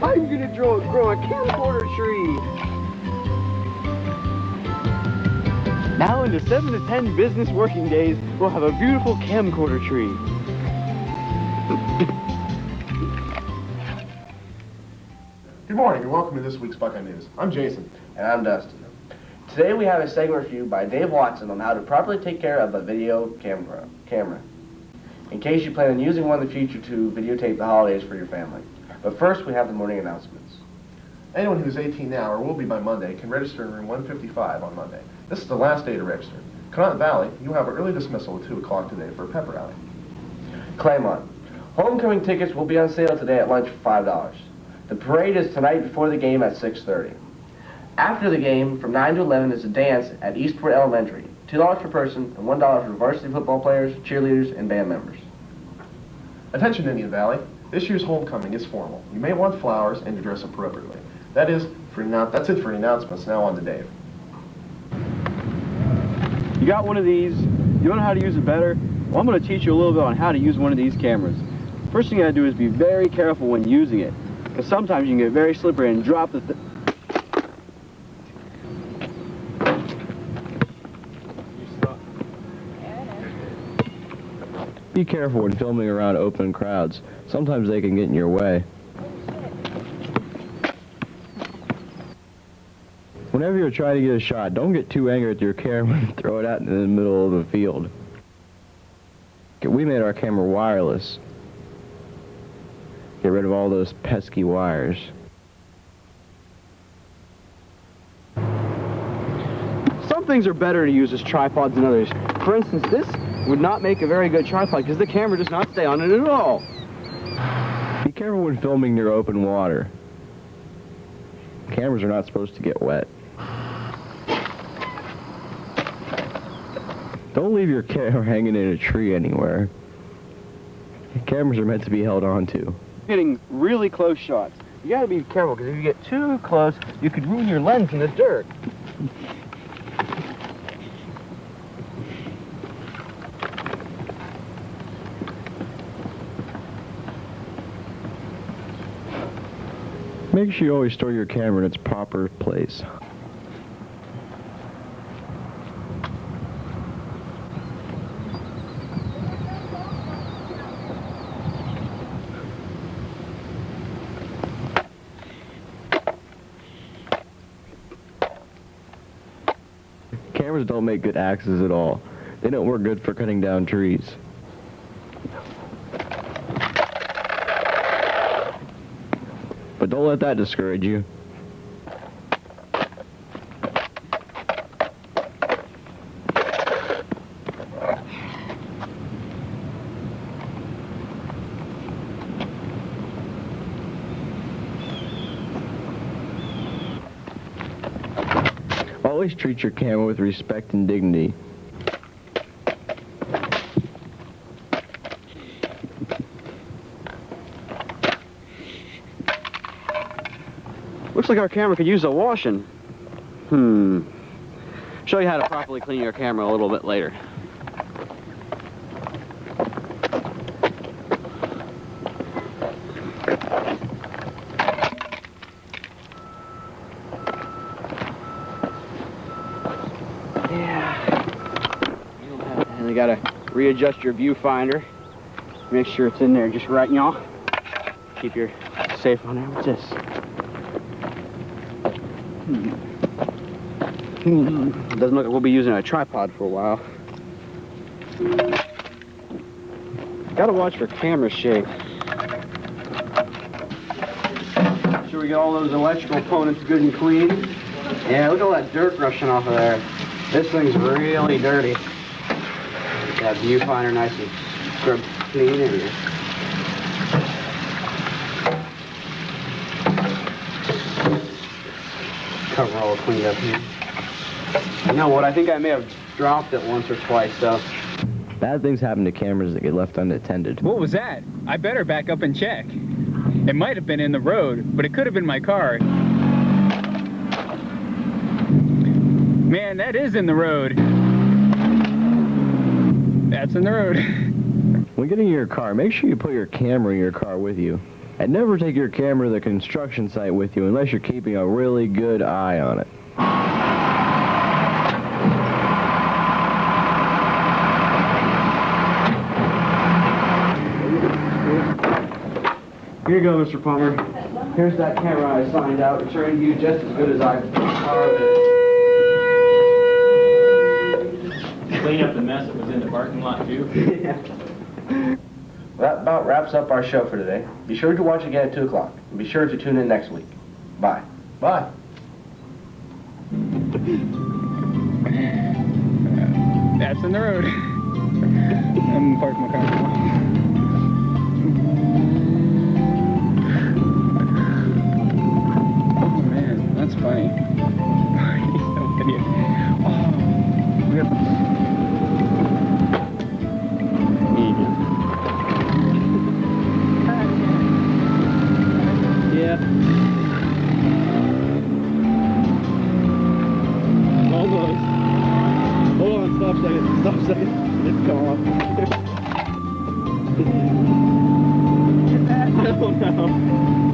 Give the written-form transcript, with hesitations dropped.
I'm gonna grow a camcorder tree. Now into 7 to 10 business working days, we'll have a beautiful camcorder tree. Good morning and welcome to this week's Buckeye News. I'm Jason. And I'm Dustin. Today we have a segment review by Dave Watson on how to properly take care of a video camera. In case you plan on using one in the future to videotape the holidays for your family. But first we have the morning announcements. Anyone who's 18 now or will be by Monday can register in room 155 on Monday. This is the last day to register. Connaught Valley, you have an early dismissal at 2 o'clock today for a pep rally. Claymont. Homecoming tickets will be on sale today at lunch for $5. The parade is tonight before the game at 6:30. After the game, from 9 to 11 is a dance at Eastport Elementary. $2 per person and $1 for varsity football players, cheerleaders, and band members. Attention Indian Valley, this year's homecoming is formal. You may want flowers and to dress appropriately. That's it for the announcements. Now on to Dave. You got one of these, you don't know how to use it better? Well, I'm going to teach you a little bit on how to use one of these cameras. First thing you got to do is be very careful when using it, because sometimes you can get very slippery and drop the Be careful when filming around open crowds. Sometimes they can get in your way. Whenever you're trying to get a shot, don't get too angry with your camera and throw it out in the middle of the field. We made our camera wireless. Get rid of all those pesky wires. Some things are better to use as tripods than others. For instance, this would not make a very good tripod because the camera does not stay on it at all. Be careful when filming near open water. Cameras are not supposed to get wet. Don't leave your camera hanging in a tree anywhere. Cameras are meant to be held onto. Getting really close shots. You gotta be careful because if you get too close, you could ruin your lens in the dirt. Make sure you always store your camera in its proper place. Cameras don't make good axes at all. They don't work good for cutting down trees. But don't let that discourage you. Always treat your camera with respect and dignity. Looks like our camera could use a washing. Show you how to properly clean your camera a little bit later. And you gotta readjust your viewfinder. Make sure it's in there just right, y'all. Keep your safe on there. What's this? Doesn't look like we'll be using a tripod for a while. Gotta watch for camera shake. Make sure we get all those electrical components good and clean. Yeah, look at all that dirt rushing off of there. This thing's really dirty. Get that viewfinder nice and scrubbed clean in here. Cover all cleaned up here. You know what? I think I may have dropped it once or twice, so. Bad things happen to cameras that get left unattended. What was that? I better back up and check. It might have been in the road, but it could have been my car. Man, that is in the road. That's in the road. When getting in your car, make sure you put your camera in your car with you. And never take your camera to the construction site with you unless you're keeping a really good eye on it. Here you go, Mr. Plummer. Here's that camera I signed out. It's ready to you just as good as I carved it. Clean up the mess that was in the parking lot, too. Yeah. That about wraps up our show for today. Be sure to watch again at 2 o'clock. And be sure to tune in next week. Bye. Bye. That's in the road. I'm parking my car now. Oh man, that's funny. He's so idiot. Oh, we have... Yeah. Almost. Hold on, stop a second. Stop a second. It's gone. Oh no.